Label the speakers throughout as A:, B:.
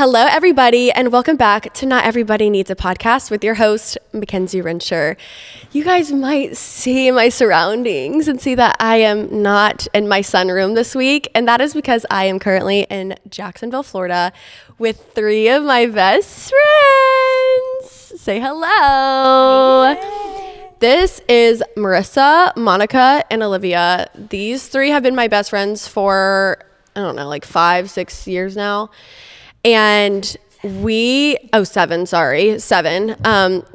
A: Hello, everybody, and welcome back to Not Everybody Needs a Podcast with your host, Makenzie. You guys might see my surroundings and see that I am not in my sunroom this week, and that is because I am currently in Jacksonville, Florida, with 3 of my best friends. Say hello. Hey. This is Marissa, Monica, and Olivia. These 3 have been my best friends for, I don't know, like 5-6 years now. And seven,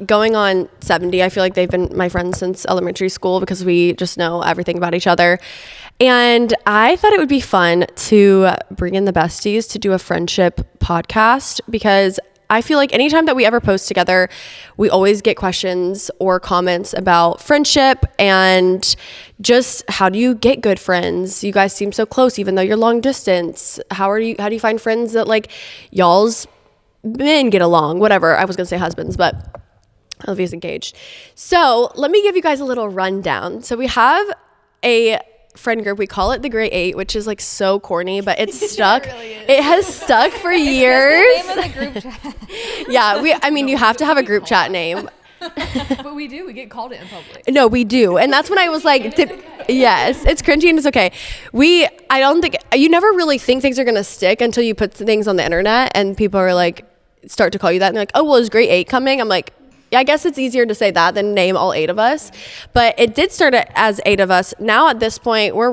A: going on 70. I feel like they've been my friends since elementary school because we just know everything about each other. And I thought it would be fun to bring in the besties to do a friendship podcast because I feel like anytime that we ever post together, we always get questions or comments about friendship and just how do you get good friends? You guys seem so close, even though you're long distance. How do you find friends that like y'all's men get along? Whatever. I was gonna say husbands, but Olivia's engaged. So let me give you guys a little rundown. So we have a friend group. We call it the Great 8, which is like so corny, but it's stuck. It has stuck for years.
B: It's the name of the group chat.
A: Yeah, you have to have a group chat name.
B: But we do. We get called it in public.
A: No, we do. And that's when I was like, yes, it's cringy and it's okay. I don't think, you never really think things are going to stick until you put things on the internet and people are like, start to call you that. And they're like, oh, well, is Great 8 coming? I'm like, yeah, I guess it's easier to say that than name all 8 of us. But it did start as 8 of us. Now at this point, we're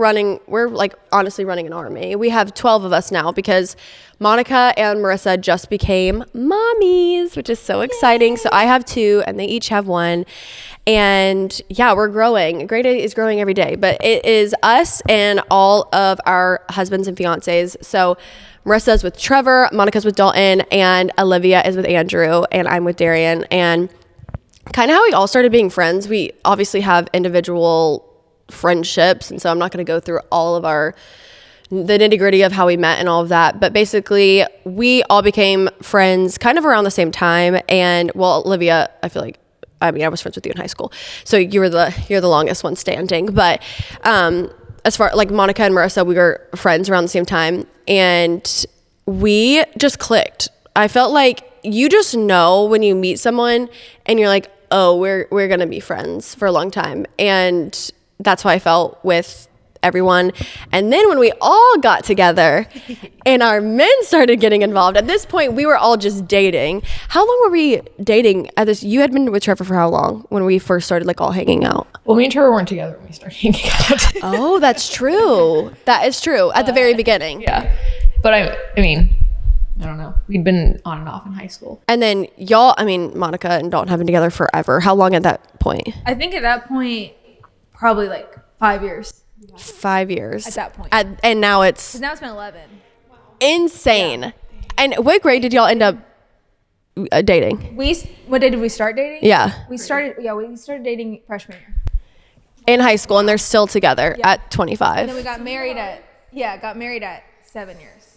A: like honestly running an army. We have 12 of us now because Monica and Marissa just became mommies, which is so exciting. So I have 2 and they each have 1. And yeah, we're growing. Great 8 is growing every day. But it is us and all of our husbands and fiancés. So Marissa's with Trevor, Monica's with Dalton, and Olivia is with Andrew, and I'm with Darian. And kind of how we all started being friends. We obviously have individual friendships, and so I'm not going to go through all of the nitty gritty of how we met and all of that. But basically, we all became friends kind of around the same time. And well, Olivia, I was friends with you in high school, so you're the longest one standing. But as far like Monica and Marissa, we were friends around the same time, and we just clicked. I felt like you just know when you meet someone and you're like, oh, we're gonna be friends for a long time. And that's how I felt with everyone. And then when we all got together and our men started getting involved, at this point we were all just dating. How long were we dating at this? You had been with Trevor for how long when we first started like all hanging out?
B: Well, me and Trevor weren't together when we started hanging out.
A: Oh, that's true. That is true. At the very beginning.
B: Yeah. But I don't know. We'd been on and off in high school.
A: And then Monica and Dalton have been together forever. How long at that point?
C: I think at that point, probably like 5 years.
A: 5 years.
C: At that point.
A: And now it's...
C: Now it's been 11. Wow.
A: Insane.
C: Yeah.
A: And what grade did y'all end up dating?
C: What day did we start dating?
A: Yeah.
C: We started dating freshman year.
A: In high school, and they're still together at 25.
C: And then we got married at 7 years.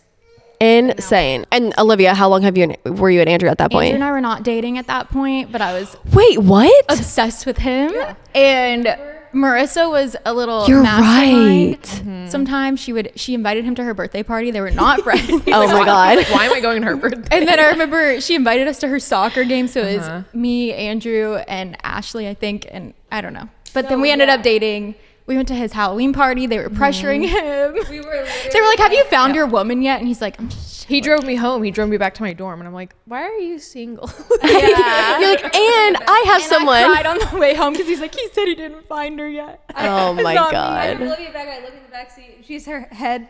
A: Insane. And Olivia, how long were you and Andrew at that point?
D: Andrew and I were not dating at that point, but I was
A: Wait, what?
D: obsessed with him.
C: Yeah.
D: And Marissa was a little
A: You're
D: mastermind.
A: right.
D: Mm-hmm. Sometimes she invited him to her birthday party. They were not friends.
A: Oh my God.
B: Why am I going to her birthday?
D: And then I remember she invited us to her soccer game. So it was me, Andrew, and Ashley, I think. And I don't know. But then we ended up dating. We went to his Halloween party. They were pressuring him.
C: We were
D: They were like, have you found your woman yet? And he's like,
B: He drove me home. He drove me back to my dorm. And I'm like, why are you single?
D: yeah.
A: You're like, and I have someone.
D: I cried on the way home because he's like, he said he didn't find her yet.
A: Oh my
C: I
A: God.
C: Olivia back. I look in the back seat. She has her head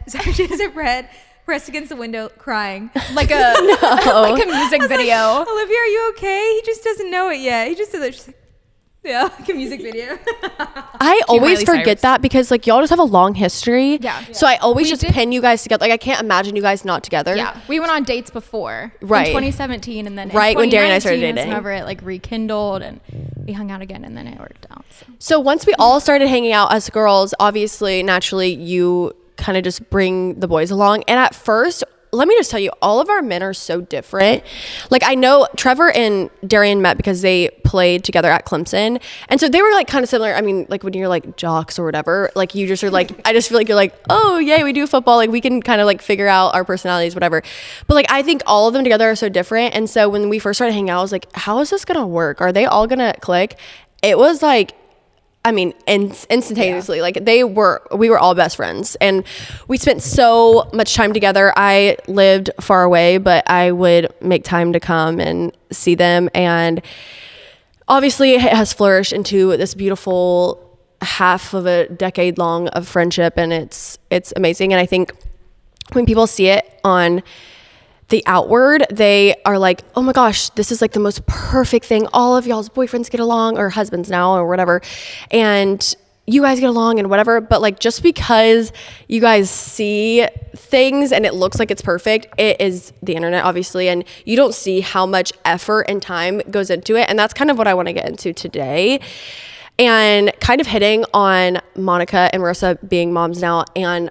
C: pressed against the window, crying
D: Like like a music video.
C: Like, Olivia, are you okay? He just doesn't know it yet. He just said that. She's like, yeah, like a music video.
A: I always
B: Miley
A: forget
B: Cyrus.
A: that because like y'all just have a long history.
D: Yeah.
A: So I always
D: We
A: just
D: did-
A: pin you guys together. Like I can't imagine you guys not together.
D: Yeah, we went on dates before,
A: Right.
D: in 2017, and then
A: Right,
D: in
A: when Darren and I started
D: 2019 is
A: dating.
D: whenever it like rekindled, and we hung out again, and then it worked out.
A: So once we all started hanging out as girls, obviously, naturally, you kind of just bring the boys along. And at first, let me just tell you, all of our men are so different. Like I know Trevor and Darian met because they played together at Clemson. And so they were like kind of similar. I mean, like when you're like jocks or whatever, like you just are like, I just feel like you're like, oh yay, we do football. Like we can kind of like figure out our personalities, whatever. But like, I think all of them together are so different. And so when we first started hanging out, I was like, how is this going to work? Are they all going to click? It was like, I mean, instantaneously, like we were all best friends, and we spent so much time together. I lived far away, but I would make time to come and see them. And obviously it has flourished into this beautiful half of a decade long of friendship. And it's amazing. And I think when people see it on the outward, they are like, oh my gosh, this is like the most perfect thing. All of y'all's boyfriends get along, or husbands now, or whatever. And you guys get along and whatever. But like, just because you guys see things and it looks like it's perfect, it is the internet, obviously. And you don't see how much effort and time goes into it. And that's kind of what I want to get into today. And kind of hitting on Monica and Marissa being moms now. And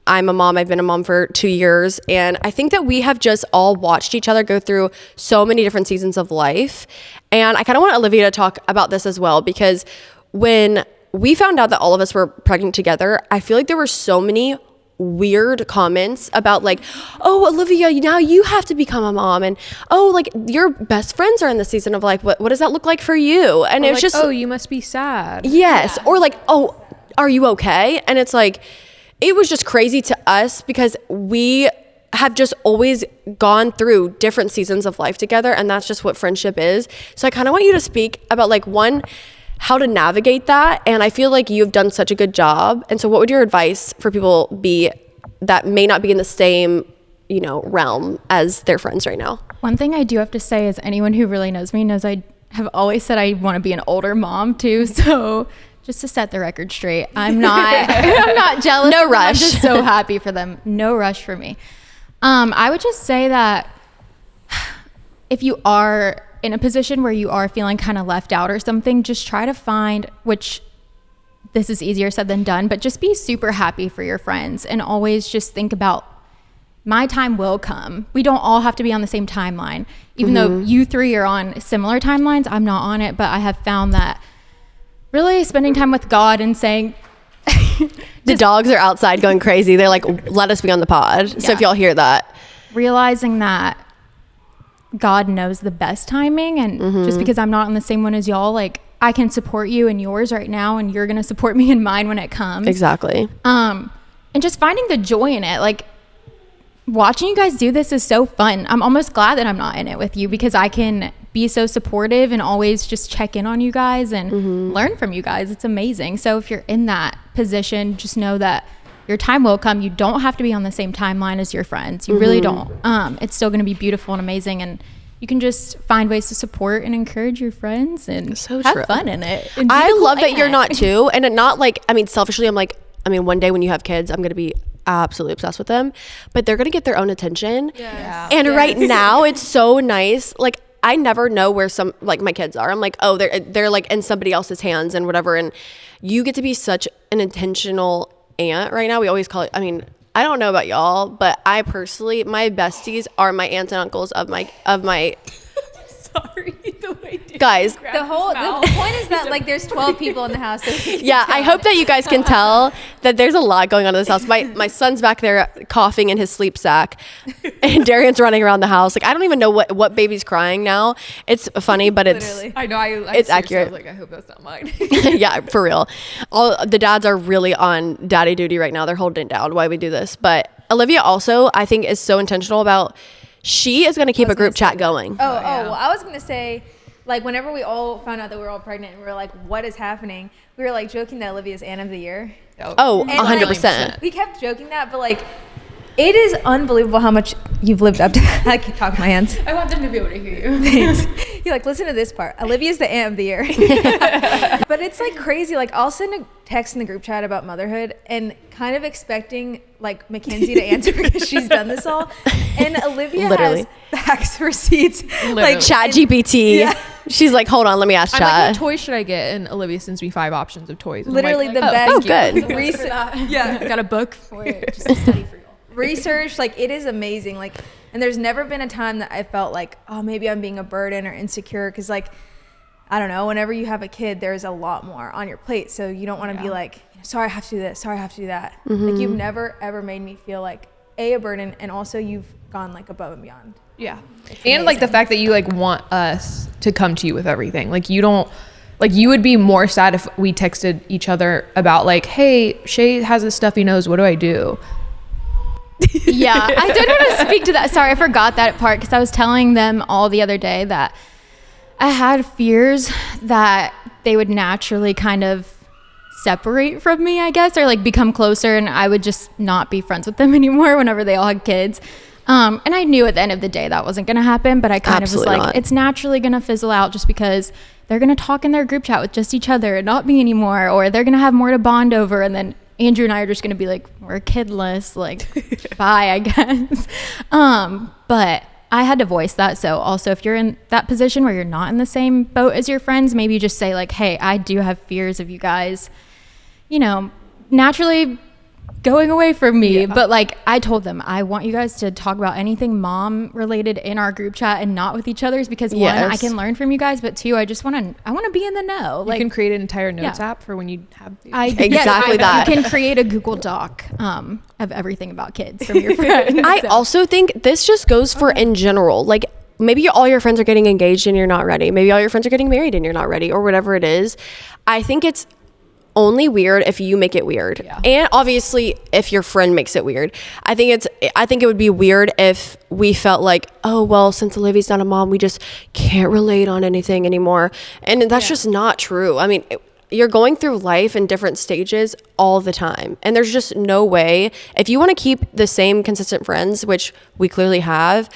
A: I'm a mom. I've been a mom for 2 years. And I think that we have just all watched each other go through so many different seasons of life. And I kind of want Olivia to talk about this as well, because when we found out that all of us were pregnant together, I feel like there were so many weird comments about like, oh, Olivia, now you have to become a mom. And oh, like your best friends are in the season of like, what does that look like for you? And it was
B: like,
A: just,
B: oh, you must be sad.
A: Yes. Yeah. Or like, oh, are you okay? And it's like, it was just crazy to us because we have just always gone through different seasons of life together, and that's just what friendship is. So I kind of want you to speak about like, one, how to navigate that. And I feel like you've done such a good job. And so what would your advice for people be that may not be in the same, realm as their friends right now?
D: One thing I do have to say is anyone who really knows me knows I have always said I want to be an older mom too. So just to set the record straight, I'm not jealous.
A: No rush.
D: I'm just so happy for them. No rush for me. I would just say that if you are in a position where you are feeling kind of left out or something, just try to find, which this is easier said than done, but just be super happy for your friends and always just think about my time will come. We don't all have to be on the same timeline. Even though you three are on similar timelines, I'm not on it, but I have found that really spending time with God and saying,
A: the dogs are outside going crazy. They're like, let us be on the pod. Yeah. So if y'all hear that,
D: realizing that God knows the best timing, and just because I'm not on the same one as y'all, like I can support you in yours right now, and you're gonna support me in mine when it comes.
A: Exactly.
D: And just finding the joy in it. Like watching you guys do this is so fun. I'm almost glad that I'm not in it with you, because I can be so supportive and always just check in on you guys and learn from you guys. It's amazing. So if you're in that position, just know that your time will come. You don't have to be on the same timeline as your friends. You really don't. It's still going to be beautiful and amazing. And you can just find ways to support and encourage your friends and have fun in it.
A: I love that you're not too. And not like, I mean, selfishly, I'm like, one day when you have kids, I'm going to be absolutely obsessed with them, but they're going to get their own attention. Yeah. And right now it's so nice. Like I never know where some, like my kids are. I'm like, oh, they're like in somebody else's hands and whatever. And you get to be such an intentional aunt right now. We always call it, I don't know about y'all, but I personally, my besties are my aunts and uncles of my
B: Sorry, the way
A: guys.
C: The whole point is that like there's 12 people in the house. So
A: yeah, I hope that you guys can tell that there's a lot going on in this house. My son's back there coughing in his sleep sack, and Darian's running around the house. Like I don't even know what baby's crying now. It's funny, but it's
C: literally.
B: I know
A: it's accurate.
B: I was like, I hope that's not mine.
A: Yeah, for real. All the dads are really on daddy duty right now. They're holding it down while we do this. But Olivia also, I think, is so intentional about. She is going to keep a group chat going.
C: Well, I was going to say, like, whenever we all found out that we were all pregnant and we were like, what is happening? We were like joking that Olivia's Aunt of the Year.
A: Oh, 100%.
C: We kept joking that, but like, it is unbelievable how much you've lived up to that. I can talk with my hands.
B: I want them to be able to hear you.
C: Thanks. You're like, listen to this part. Olivia's the Aunt of the Year. But it's like crazy. Like, I'll send a text in the group chat about motherhood and kind of expecting like Makenzie to answer because she's done this all. And Olivia has facts, receipts, like
A: Chat GPT. Yeah. She's like, hold on, let me ask
B: I'm
A: Chat.
B: like, what toy should I get? And Olivia sends me 5 options of toys. And
C: literally
B: like,
C: the best.
A: Oh, good.
B: Yeah, got a book for it. Just to study for you.
C: Research, like it is amazing. Like, and there's never been a time that I felt like, oh, maybe I'm being a burden or insecure, because like I don't know, whenever you have a kid, there's a lot more on your plate. So you don't want to be like, sorry, I have to do this. Sorry, I have to do that. Like you've never ever made me feel like a burden, and also you've gone like above and beyond.
B: Yeah. And like the fact that you like want us to come to you with everything. Like you don't, like you would be more sad if we texted each other about like, hey, Shay has this stuffy nose. What do I do?
D: Yeah, I did want to speak to that. Sorry, I forgot that part because I was telling them all the other day that I had fears that they would naturally kind of separate from me, I guess, or like become closer, and I would just not be friends with them anymore whenever they all had kids. And I knew at the end of the day that wasn't going to happen, but I kind of was like, it's naturally going to fizzle out just because they're going to talk in their group chat with just each other and not me anymore, or they're going to have more to bond over, and then Andrew and I are just going to be like, we're kidless, like, bye, I guess. But I had to voice that. So also, if you're in that position where you're not in the same boat as your friends, maybe you just say like, hey, I do have fears of you guys, you know, naturally going away from me. But like I told them, I want you guys to talk about anything mom related in our group chat and not with each other's, because one, I can learn from you guys, but two, I want to be in the know.
B: You can create an entire notes app for when you have
A: exactly that.
D: You can create a Google Doc of everything about kids from your friends.
A: I also think this just goes for in general, like maybe all your friends are getting engaged and you're not ready. Maybe all your friends are getting married and you're not ready, or whatever it is. I think it's only weird if you make it weird. And obviously if your friend makes it weird. I think it would be weird if we felt like, oh well, since Olivia's not a mom, we just can't relate on anything anymore. And that's just not true. I mean, you're going through life in different stages all the time, and there's just no way, if you want to keep the same consistent friends, which we clearly have,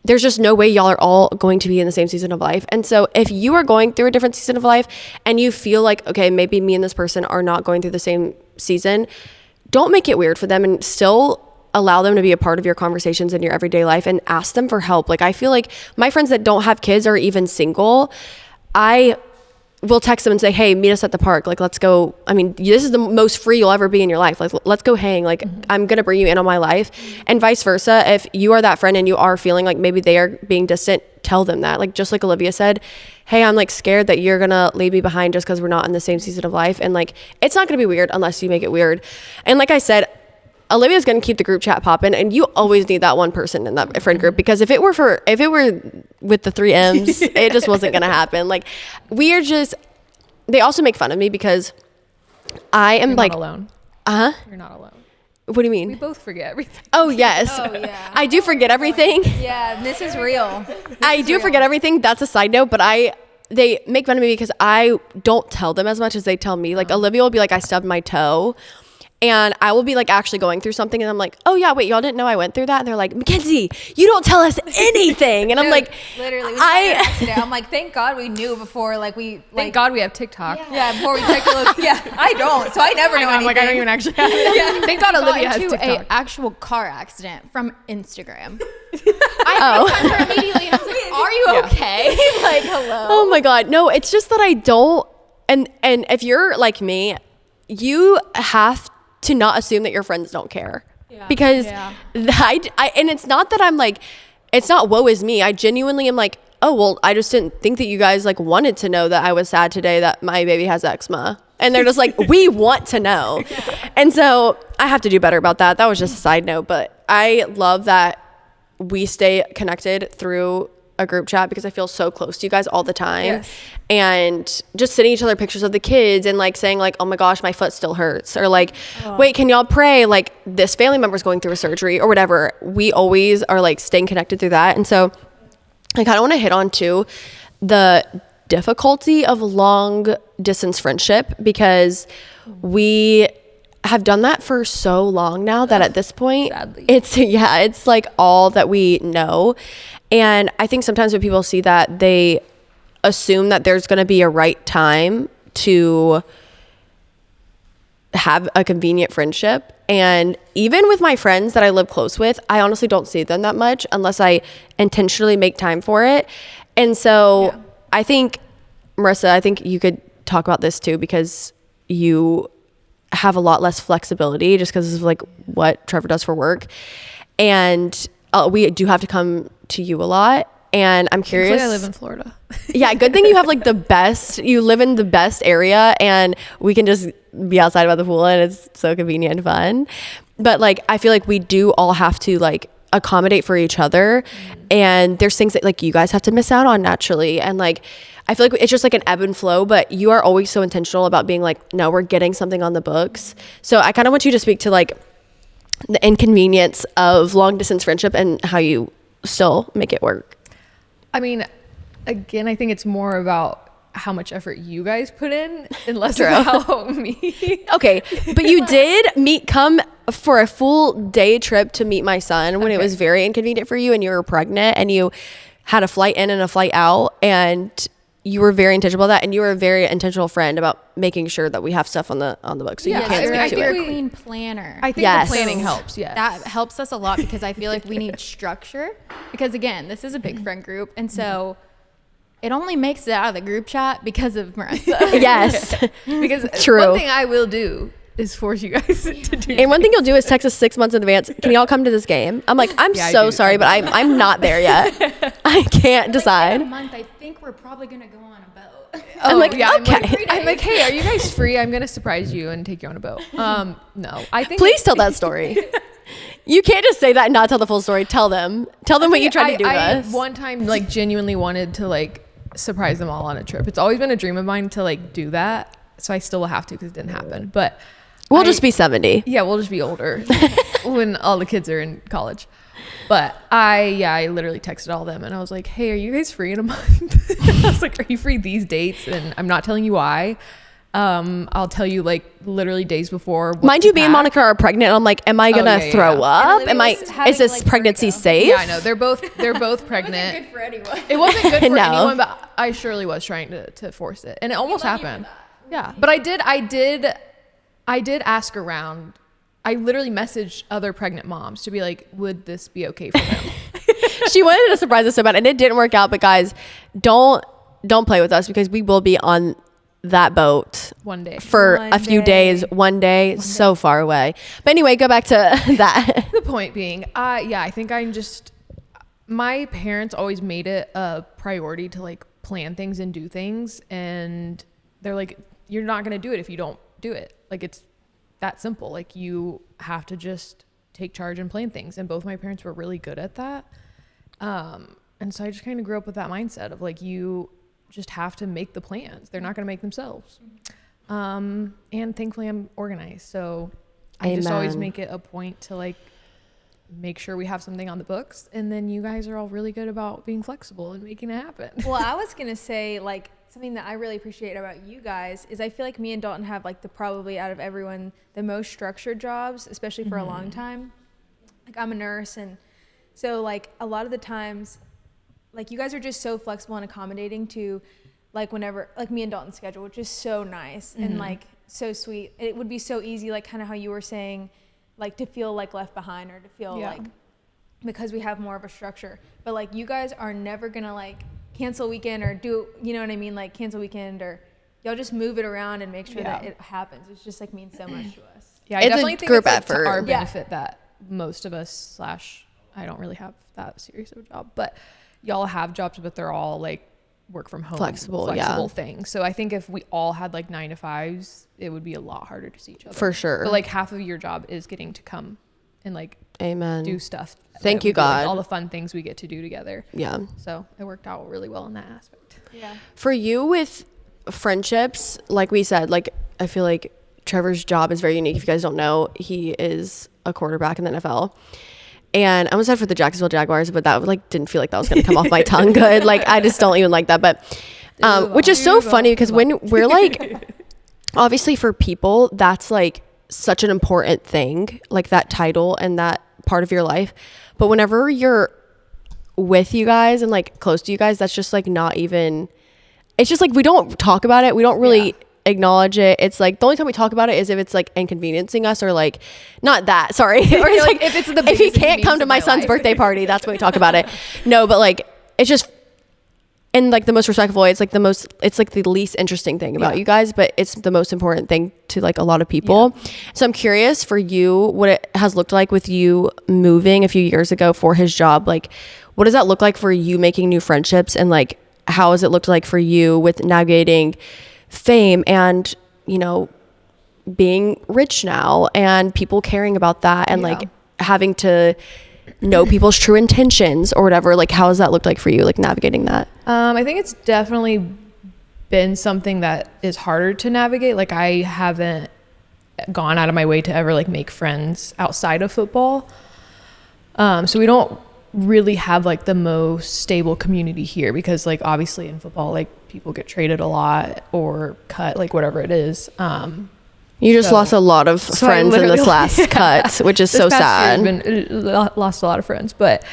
A: there's just no way y'all are all going to be in the same season of life. And so if you are going through a different season of life and you feel like, okay, maybe me and this person are not going through the same season, don't make it weird for them, and still allow them to be a part of your conversations in your everyday life, and ask them for help. Like I feel like my friends that don't have kids or even single, I will text them and say, hey, meet us at the park. Like, let's go. I mean, this is the most free you'll ever be in your life. Like, let's go hang. Like, I'm going to bring you in on my life. And vice versa. If you are that friend and you are feeling like maybe they are being distant, tell them that. Like, just like Olivia said, hey, I'm like scared that you're going to leave me behind just because we're not in the same season of life. And like, it's not going to be weird unless you make it weird. And like I said, Olivia's going to keep the group chat popping, and you always need that one person in that friend group, because if it were with the 3 M's, it just wasn't going to happen. Like, they also make fun of me because I am
B: You're
A: like
B: not alone. You're not alone.
A: What do you mean?
B: We both forget everything.
A: Oh yes.
C: Oh, yeah.
A: I do forget everything.
C: Yeah, this is real.
A: I do forget everything. That's a side note, but they make fun of me because I don't tell them as much as they tell me. Like Olivia will be like, I stubbed my toe. And I will be like actually going through something, and I'm like, oh yeah, wait, y'all didn't know I went through that? And they're like, Makenzie, you don't tell us anything. And I'm like,
C: literally, I'm like, thank God we knew before, like
B: Thank God we have TikTok.
C: Yeah, before we checked I don't, so I never know anything.
B: Like I don't even actually have it.
C: Yeah.
B: Thank God Olivia has
D: into
B: TikTok.
D: an actual car accident from Instagram. I her immediately and I was like, are you okay? Like, hello.
A: oh my God. No, it's just that I don't. And if you're like me, you have to not assume that your friends don't care, because and it's not that I'm like, it's not woe is me. I genuinely am like, oh, well, I just didn't think that you guys like wanted to know that I was sad today that my baby has eczema. And they're just like, we want to know. And so I have to do better about that. That was just a side note, but I love that we stay connected through a group chat because I feel so close to you guys all the time.
C: Yes.
A: And just sending each other pictures of the kids and like saying like, oh my gosh, my foot still hurts, or like, wait, can y'all pray? Like this family member's going through a surgery or whatever. We always are like staying connected through that. And so I kind of want to hit on too the difficulty of long distance friendship, because we have done that for so long now that at this point,
B: Sadly.
A: it's like all that we know. And I think sometimes when people see that, they assume that there's going to be a right time to have a convenient friendship. And even with my friends that I live close with, I honestly don't see them that much unless I intentionally make time for it. And so I think, Marissa, I think you could talk about this too, because you have a lot less flexibility just because of like what Trevor does for work. And we do have to come to you a lot. And I'm curious.
B: I live in Florida.
A: Yeah, good thing you have like you live in the best area, and we can just be outside by the pool, and it's so convenient and fun. But like, I feel like we do all have to like accommodate for each other, and there's things that like you guys have to miss out on naturally, and like I feel like it's just like an ebb and flow, but you are always so intentional about being like, no, we're getting something on the books. So I kind of want you to speak to like the inconvenience of long distance friendship and how you still make it work.
B: I mean, again, I think it's more about how much effort you guys put in and less about me.
A: Okay, but you did come for a full day trip to meet my son when it was very inconvenient for you, and you were pregnant, and you had a flight in and a flight out, and you were very intentional about that, and you were a very intentional friend about making sure that we have stuff on the books. So
D: Yeah,
A: you can't
D: you're
A: speak to
D: a
A: it.
D: queen planner.
B: I think
A: Yes.
B: the planning helps. Yes.
D: That helps us a lot because I feel like we need structure, because again, this is a big friend group, and so it only makes it out of the group chat because of Marissa.
A: Yes,
B: because
A: true.
B: one thing I will do is force you guys to do.
A: And one thing you'll do is text us 6 months in advance. Can y'all come to this game? I'm like, I'm
B: Yeah, I
A: so
B: do.
A: sorry, but I'm not there yet. I can't decide.
D: In a month, I think we're probably gonna go on a boat.
A: I'm like,
B: yeah,
A: okay.
B: I'm like, hey, are you guys free? I'm gonna surprise you and take you on a boat. No, I think.
A: Please tell that story. You can't just say that and not tell the full story. Tell them what you tried to do to
B: I
A: us.
B: one time like genuinely wanted to like surprise them all on a trip. It's always been a dream of mine to like do that. So I still will have to because it didn't happen. But
A: We'll just be 70.
B: Yeah, we'll just be older when all the kids are in college. But I literally texted all of them and I was like, hey, are you guys free in a month? I was like, are you free these dates? And I'm not telling you why. I'll tell you like literally days before.
A: Mind you, me and Monica are pregnant. I'm like, am I gonna throw up?
C: And Olivia was having,
A: Is this
C: like,
A: pregnancy
C: vertigo.
A: safe?
B: Yeah, I know. They're both pregnant.
D: Good for anyone.
B: It wasn't good for
A: No.
B: anyone, but I surely was trying to force it. And it almost happened. Yeah. But I did ask around. I literally messaged other pregnant moms to be like, would this be okay for them?
A: She wanted to surprise us so bad, and it didn't work out. But guys, don't play with us because we will be on that boat
B: One day.
A: for
C: One
A: a few
C: day.
A: days, one day, so far away. But anyway, go back to that.
B: The point being, I think my parents always made it a priority to like plan things and do things. And they're like, you're not going to do it if you don't do it. Like, it's that simple. Like, you have to just take charge and plan things. And both my parents were really good at that. And so I just kind of grew up with that mindset of like, you just have to make the plans. They're not going to make themselves. And thankfully I'm organized. So I just always
A: Amen.
B: make it a point to like make sure we have something on the books. And then you guys are all really good about being flexible and making it happen.
C: Well, I was gonna say like something that I really appreciate about you guys is I feel like me and Dalton have like probably out of everyone the most structured jobs, especially for a long time. Like I'm a nurse, and so like a lot of the times, like you guys are just so flexible and accommodating to like whenever like me and Dalton's schedule, which is so nice and like so sweet. It would be so easy, like kind of how you were saying, like to feel like left behind or to feel like because we have more of a structure. But like you guys are never gonna like cancel weekend or do, you know what I mean? Like cancel weekend, or y'all just move it around and make sure that it happens. It's just like means so much to us.
B: Yeah, I
A: It's a
B: definitely think
A: group
B: it's like to
A: effort.
B: our
C: Yeah.
B: benefit that most of us I don't really have that serious of a job, but y'all have jobs, but they're all like work from home
A: Flexible
B: things. So I think if we all had like 9 to 5s, it would be a lot harder to see each other.
A: For sure.
B: But like half of your job is getting to come and like
A: Amen.
B: do stuff.
A: Thank
B: that we
A: you,
B: do, like,
A: God.
B: all the fun things we get to do together.
A: Yeah.
B: So it worked out really well in that aspect.
C: Yeah.
A: For you with friendships, like we said, like I feel like Trevor's job is very unique. If you guys don't know, he is a quarterback in the NFL. And I almost said for the Jacksonville Jaguars, but that like didn't feel like that was going to come off my tongue good. Like I just don't even like that. But which is so funny because when we're like, obviously for people, that's like such an important thing, like that title and that part of your life. But whenever you're with you guys and like close to you guys, that's just like not even, it's just like we don't talk about it. We don't really acknowledge it. It's like the only time we talk about it is if it's like inconveniencing us or like not that, sorry. Or it's like
B: if it's the
A: if he
B: biggest
A: can't come
B: inconvenience
A: to
B: of
A: my
B: my
A: son's
B: life.
A: birthday party, that's when we talk about it. No, but like it's just in like the most respectful way. It's like the least interesting thing about you guys, but it's the most important thing to like a lot of people. So I'm curious for you what it has looked like with you moving a few years ago for his job. Like, what does that look like for you making new friendships, and like how has it looked like for you with navigating fame and, you know, being rich now and people caring about that, and like having to know people's true intentions or whatever? Like, how has that looked like for you, like navigating that?
B: I think it's definitely been something that is harder to navigate. Like, I haven't gone out of my way to ever like make friends outside of football. So we don't really have like the most stable community here, because like obviously in football, like people get traded a lot or cut, like whatever it is.
A: You just lost a lot of friends in this last cut, which is so sad.
B: Lost a lot of friends, but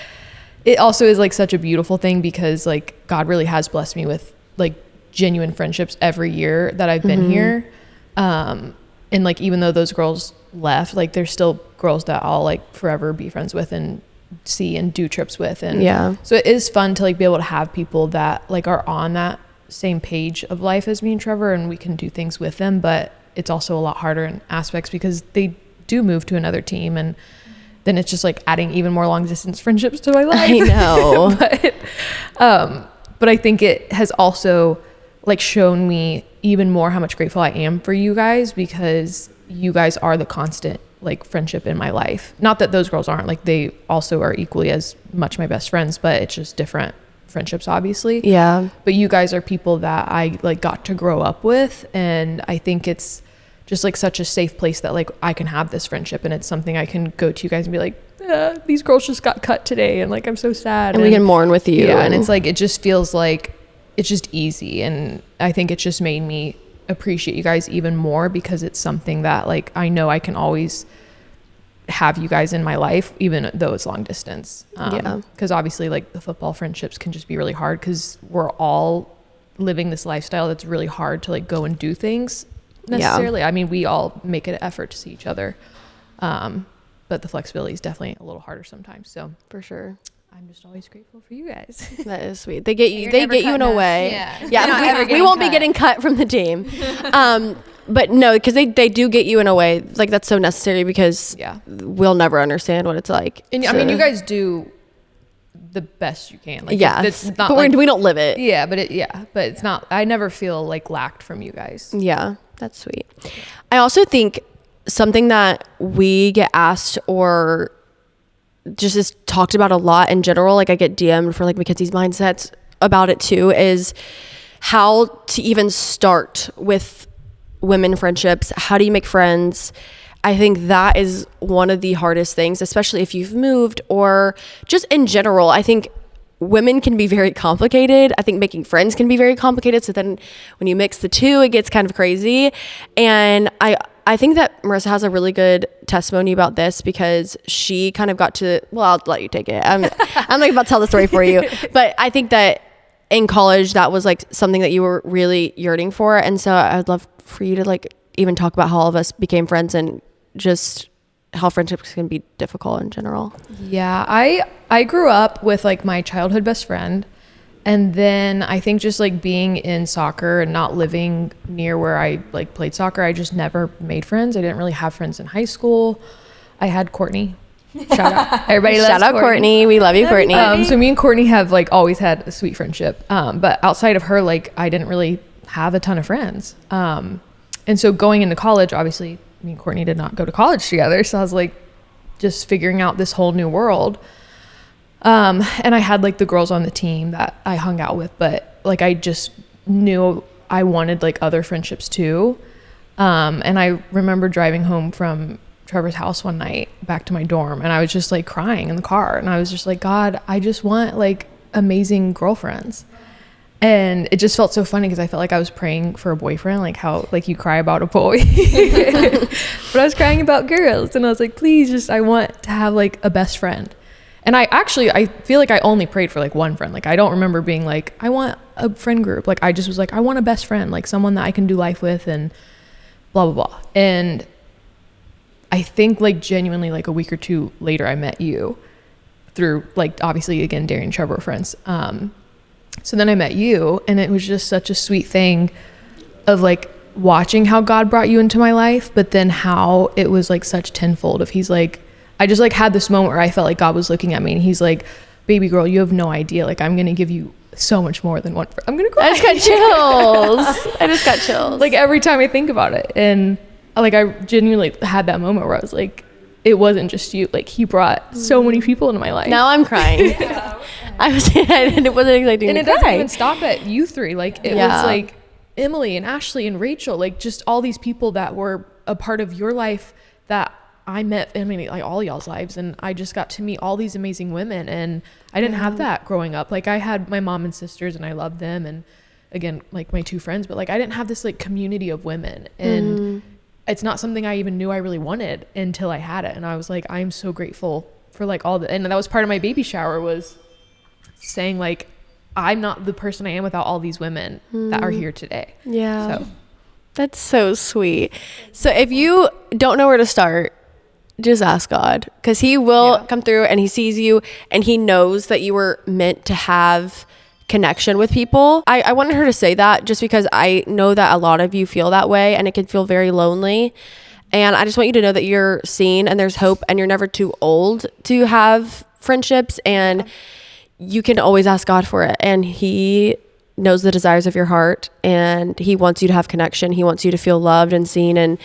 B: it also is like such a beautiful thing, because like God really has blessed me with like genuine friendships every year that I've been here. And like, even though those girls left, like there's still girls that I'll like forever be friends with and see and do trips with. And so it is fun to like be able to have people that like are on that same page of life as me and Trevor, and we can do things with them. But it's also a lot harder in aspects because they do move to another team, and then it's just like adding even more long distance friendships to my life.
A: I know.
B: But I think it has also like shown me even more how much grateful I am for you guys, because you guys are the constant like friendship in my life. Not that those girls aren't, like they also are equally as much my best friends, but it's just different friendships, obviously.
A: Yeah.
B: But you guys are people that I like got to grow up with, and I think it's just like such a safe place that like I can have this friendship, and it's something I can go to you guys and be like, these girls just got cut today, and like I'm so sad,
A: and we can mourn with you.
B: Yeah. And it's like, it just feels like it's just easy, and I think it's just made me appreciate you guys even more, because it's something that like I know I can always have you guys in my life, even though it's long distance. Because obviously like the football friendships can just be really hard, because we're all living this lifestyle that's really hard to like go and do things necessarily. I mean, we all make an effort to see each other, but the flexibility is definitely a little harder sometimes. So
A: for sure,
B: I'm just always grateful for you guys.
A: That is sweet. They get you in a way. We won't be getting cut from the team. But no, because they do get you in a way, like that's so necessary, because we'll never understand what it's like.
B: And I mean, you guys do the best you can. Like, it's not,
A: but
B: like,
A: we don't live it.
B: But it's not, I never feel like lacked from you guys.
A: Yeah, that's sweet. I also think something that we get asked or just is talked about a lot in general, like I get DM'd for like Mackenzie's mindsets about it too, is how to even start with women friendships. How do you make friends? I think that is one of the hardest things, especially if you've moved or just in general. I think women can be very complicated. I think making friends can be very complicated. So then when you mix the two, it gets kind of crazy. And I think that Marissa has a really good testimony about this, because she kind of got to, well, I'll let you take it. I'm like about to tell the story for you. But I think that in college, that was like something that you were really yearning for. And so I'd love for you to like even talk about how all of us became friends, and just how friendships can be difficult in general.
B: Yeah, I grew up with like my childhood best friend, and then I think just like being in soccer and not living near where I like played soccer, I just never made friends. I didn't really have friends in high school. I had Courtney. Shout out. Everybody loves
A: Shout out Courtney. We love you, Courtney.
B: So me and Courtney have like always had a sweet friendship. But outside of her, like I didn't really have a ton of friends. And so going into college, obviously me and Courtney did not go to college together. So I was like just figuring out this whole new world. And I had like the girls on the team that I hung out with, but like I just knew I wanted like other friendships too. And I remember driving home from Trevor's house one night back to my dorm, and I was just like crying in the car, and I was just like, God, I just want like amazing girlfriends. And it just felt so funny, because I felt like I was praying for a boyfriend, like how like you cry about a boy. But I was crying about girls, and I was like, please, just I want to have like a best friend. And I feel like I only prayed for like one friend. Like I don't remember being like, I want a friend group. Like I just was like, I want a best friend, like someone that I can do life with, and blah blah blah. And I think like genuinely like a week or two later, I met you through like obviously again Darian and Trevor were friends. So then I met you, and it was just such a sweet thing of like watching how God brought you into my life, but then how it was like such tenfold of he's like, I just like had this moment where I felt like God was looking at me and he's like, baby girl, you have no idea. Like, I'm going to give you so much more than one. I'm going to cry.
A: I just got chills. I just got chills.
B: Like every time I think about it. And like, I genuinely had that moment where I was like, it wasn't just you. Like, he brought so many people into my life.
A: Now I'm crying. I wasn't expecting
B: and
A: to
B: it doesn't
A: cry.
B: even stop at you three. Like, it was like Emily and Ashley and Rachel, like just all these people that were a part of your life that I met, I mean, like all y'all's lives. And I just got to meet all these amazing women. And I didn't have that growing up. Like, I had my mom and sisters and I loved them. And again, like my two friends, but like, I didn't have this like community of women. And it's not something I even knew I really wanted until I had it. And I was like, I'm so grateful for like all the, and that was part of my baby shower, was saying like, I'm not the person I am without all these women that are here today.
A: Yeah.
B: So
A: That's so sweet. So if you don't know where to start, just ask God, because he will come through and he sees you and he knows that you were meant to have connection with people. I wanted her to say that just because I know that a lot of you feel that way and it can feel very lonely. And I just want you to know that you're seen and there's hope and you're never too old to have friendships, and you can always ask God for it. And he knows the desires of your heart and he wants you to have connection. He wants you to feel loved and seen. And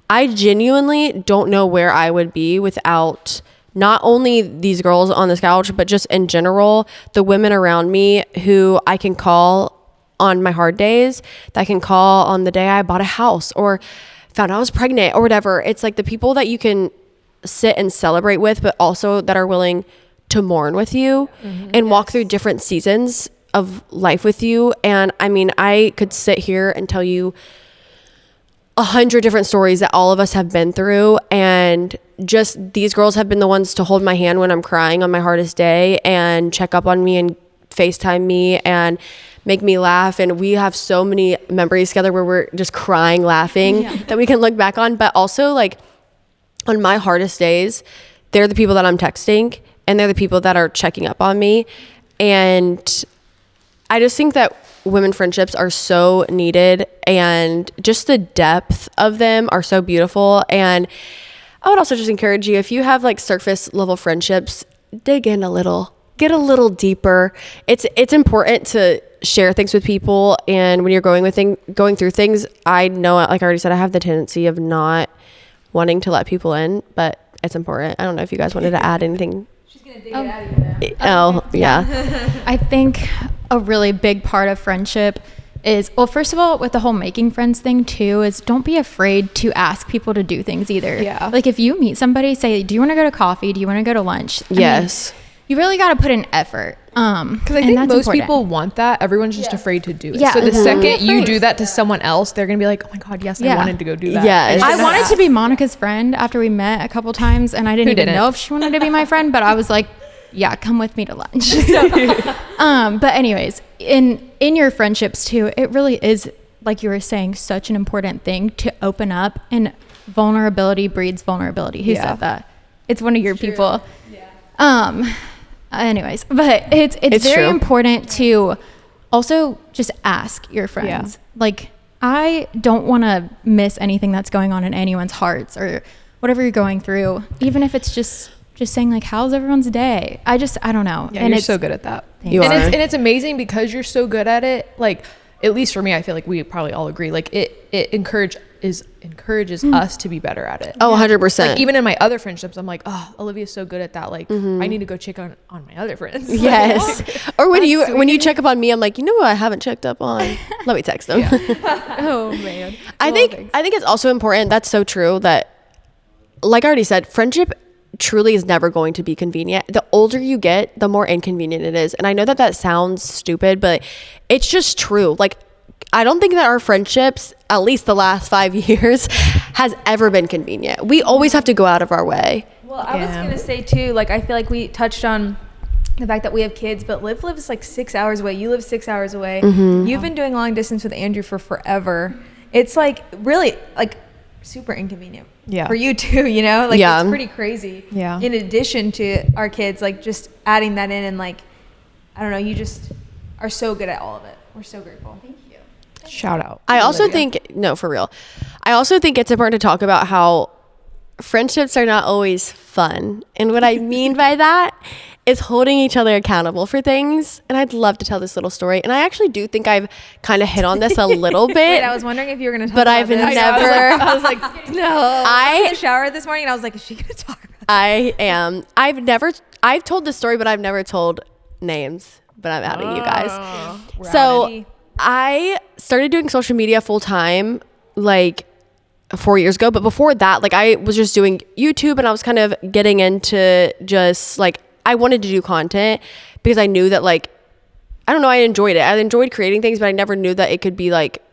A: I genuinely don't know where I would be without not only these girls on this couch, but just in general, the women around me who I can call on my hard days, that I can call on the day I bought a house or found out I was pregnant or whatever. It's like the people that you can sit and celebrate with, but also that are willing to mourn with you and walk through different seasons of life with you. And I mean, I could sit here and tell you 100 different stories that all of us have been through, and just these girls have been the ones to hold my hand when I'm crying on my hardest day and check up on me and FaceTime me and make me laugh. And we have so many memories together where we're just crying, laughing that we can look back on. But also, like, on my hardest days, they're the people that I'm texting and they're the people that are checking up on me. And I just think that women friendships are so needed, and just the depth of them are so beautiful. And I would also just encourage you, if you have like surface level friendships, dig in a little, get a little deeper. It's important to share things with people. And when you're going through things, I know, like I already said, I have the tendency of not wanting to let people in, but it's important. I don't know if you guys wanted to add anything.
C: She's gonna dig it out of you now.
A: Oh, yeah.
D: I think a really big part of friendship is, well, first of all, with the whole making friends thing too, is don't be afraid to ask people to do things either.
B: Yeah.
D: Like if you meet somebody, say, do you want to go to coffee? Do you want to go to lunch?
A: Yes.
D: You really got to put in effort.
B: Because I think most people want that. Everyone's just afraid to do it.
D: Yeah.
B: So the second you
D: Afraid.
B: do that to someone else, they're going to be like, oh my God, yes, I wanted to go do that.
A: Yes.
D: I wanted to be Monica's friend after we met a couple times, and I didn't even know if she wanted to be my friend, but I was like, yeah, come with me to lunch. So, but anyways, in your friendships too, it really is, like you were saying, such an important thing to open up, and vulnerability breeds vulnerability. Who said that? It's one of your people. Yeah. Anyways, but it's very
A: true.
D: important to also just ask your friends. Like, I don't want to miss anything that's going on in anyone's hearts or whatever you're going through, even if it's just saying like, how's everyone's day? I don't know.
B: Yeah,
D: and
B: you're
D: it's
B: so good at that.
A: You
B: and
A: are.
B: it's amazing because you're so good at it. Like, at least for me, I feel like we probably all agree. Like it encourages us to be better at it.
A: Oh, 100%.
B: Like even in my other friendships, I'm like, oh, Olivia's so good at that. Like I need to go check on my other friends.
A: Yes. Or when you check up on me, I'm like, you know what I haven't checked up on? Let me text them.
B: Oh man.
A: I think it's also important. That's so true that, like I already said, friendship truly is never going to be convenient. The older you get, the more inconvenient it is. And I know that sounds stupid, but it's just true. Like, I don't think that our friendships, at least the last 5 years, has ever been convenient. We always have to go out of our way.
C: Well, I was gonna say too, like I feel like we touched on the fact that we have kids, but Liv lives like 6 hours away. You live 6 hours away. You've been doing long distance with Andrew for forever. It's like really like super inconvenient for you too, you know? Like it's pretty crazy.
B: Yeah.
C: In addition to our kids, like just adding that in, and like, I don't know, you just are so good at all of it. We're so grateful. Thank you.
B: Shout out.
A: I also
B: Olivia.
A: think, no, for real. I also think it's important to talk about how friendships are not always fun. And what I mean by that is holding each other accountable for things. And I'd love to tell this little story. And I actually do think I've kind of hit on this a little bit.
C: Wait, I was wondering if you were going to talk
A: But
C: about
A: I've
C: this.
A: never.
C: I was like, no. I was in the shower this morning and I was like, is she going to talk about this?
A: I am. I've told this story, but I've never told names. But I'm outing you guys. So I started doing social media full time like 4 years ago. But before that, like I was just doing YouTube and I was kind of getting into just like, I wanted to do content because I knew that like, I don't know, I enjoyed it. I enjoyed creating things, but I never knew that it could be like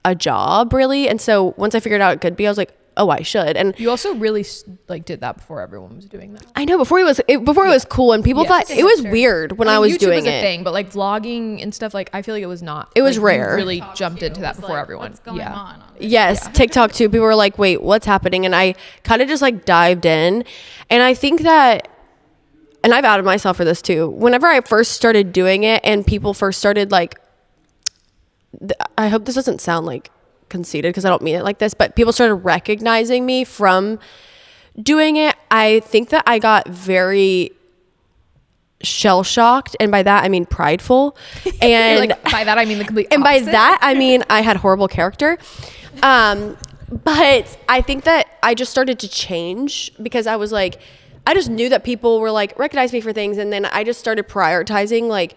A: a job really. And so once I figured out it could be, I was like, oh, I should. And
B: You also really like did that before everyone was doing that.
A: I know before it was cool and people thought it was weird when I was
B: YouTube
A: doing
B: was a
A: it.
B: thing, but like vlogging and stuff, like I feel like it was not.
A: It was
B: like, you
A: rare.
B: really jumped into that before everyone.
D: What's going on this?
A: Yes, TikTok too. People were like, wait, what's happening? And I kind of just like dived in. And I think that, and I've outed myself for this too. Whenever I first started doing it and people first started like, I hope this doesn't sound like conceited because I don't mean it like this, but people started recognizing me from doing it. I think that I got very shell shocked, and by that I mean prideful, and
B: like by that I mean the complete
A: and by
B: opposite.
A: that I mean I had horrible character. But I think that I just started to change because I was like, I just knew that people were like recognize me for things, and then I just started prioritizing like